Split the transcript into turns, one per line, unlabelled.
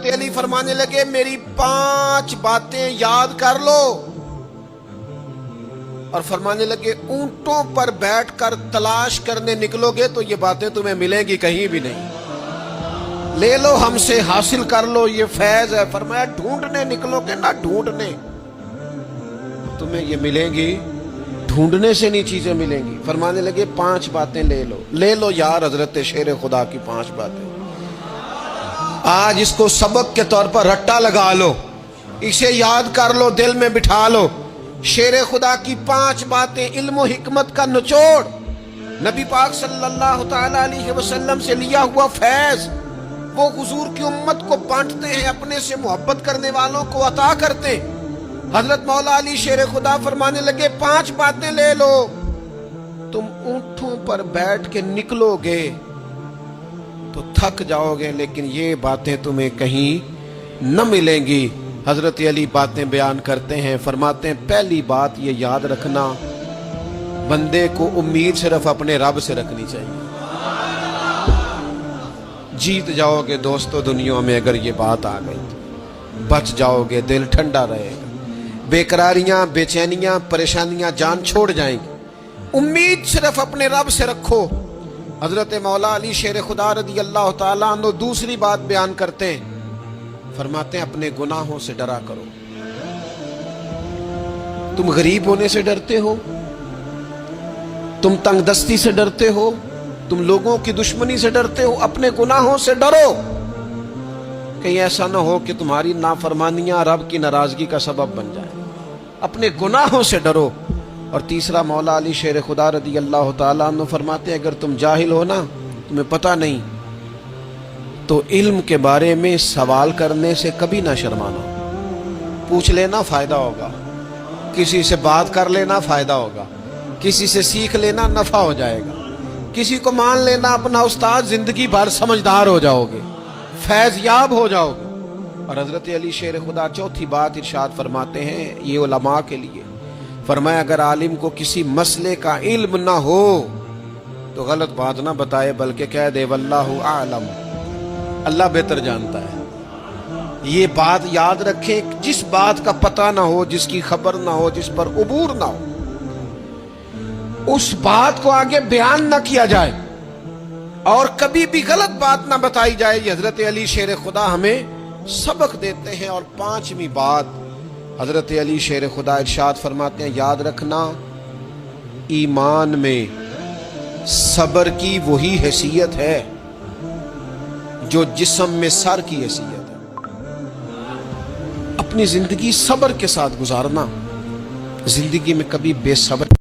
हजरत अली फरमाने लगे मेरी 5 बातें याद कर लो, और फरमाने लगे ऊंटों पर बैठकर तलाश करने निकलोगे तो ये बातें तुम्हें मिलेंगी कहीं भी नहीं, ले लो हमसे हासिल कर लो, ये फैज है। फरमाया ढूंढने निकलोगे ना, ढूंढने तुम्हें ये मिलेंगी, ढूंढने से नहीं चीजें मिलेंगी। फरमाने लगे 5 बातें ले लो यार हजरत शेर खुदा की 5 बातें। आज इसको सबक के तौर पर रट्टा लगा लो, इसे याद कर लो, दिल में बिठा लो। शेर खुदा की 5 बातें, इल्म और हिकमत का निचोड़, नबी पाक सल्लल्लाहु तआला अलैहि वसल्लम से लिया हुआ फैज, वो हुजूर की उम्मत को बांटते हैं, अपने से मोहब्बत करने वालों को अता करते हैं। हजरत मौला अली शेर खुदा फरमाने लगे 5 बातें ले लो, तुम ऊंटों पर बैठ के निकलोगे तो थक जाओगे, लेकिन ये बातें तुम्हें कहीं न मिलेंगी। हजरत अली बातें बयान करते हैं, फरमाते हैं पहली बात ये याद रखना, बंदे को उम्मीद सिर्फ अपने रब से रखनी चाहिए। जीत जाओगे दोस्तों दुनिया में अगर ये बात आ गई, बच जाओगे, दिल ठंडा रहेगा, बेकरारियां, बेचैनियां, परेशानियां जान छोड़ जाएंगी। उम्मीद सिर्फ अपने रब से रखो। हजरत मौला अली शेर खुदा रदी अल्लाह ताला अन्हु दूसरी बात बयान करते हैं, फरमाते हैं अपने गुनाहों से डरा करो। तुम गरीब होने से डरते हो, तुम तंगदस्ती से डरते हो, तुम लोगों की दुश्मनी से डरते हो, अपने गुनाहों से डरो। कहीं ऐसा ना हो कि तुम्हारी नाफरमानियां रब की नाराजगी का सबब बन जाए। अपने गुनाहों से डरो। और तीसरा मौला अली शेर खुदा रदी अल्लाह ताला अन्हु फरमाते हैं अगर तुम जाहिल हो ना, तुम्हें पता नहीं, तो इल्म के बारे में सवाल करने से कभी ना शर्माना। पूछ लेना, फायदा होगा। किसी से बात कर लेना, फायदा होगा। किसी से सीख लेना, नफा हो जाएगा। किसी को मान लेना अपना उस्ताद, जिंदगी भर समझदार हो जाओगे, फैज याब हो जाओगे। और हजरत अली शेर खुदा चौथी बात इरशाद फरमाते हैं, ये उलमा के लिए फरमाया अगर आलिम को किसी मसले का इल्म ना हो तो गलत बात ना बताए, बल्कि कह दे वल्लाहु आलम, अल्लाह बेहतर जानता है। ये बात याद रखें, जिस बात का पता ना हो, जिसकी खबर ना हो, जिस पर उबूर ना हो, उस बात को आगे बयान ना किया जाए और कभी भी गलत बात ना बताई जाए। ये हजरत अली शेर खुदा हमें सबक देते हैं। और 5वीं बात हजरत अली शेर खुदा इरशाद फरमाते हैं याद रखना, ईमान में सब्र की वही हैसियत है जो जिस्म में सर की हैसियत है। अपनी जिंदगी सब्र के साथ गुजारना, जिंदगी में कभी बेसब्र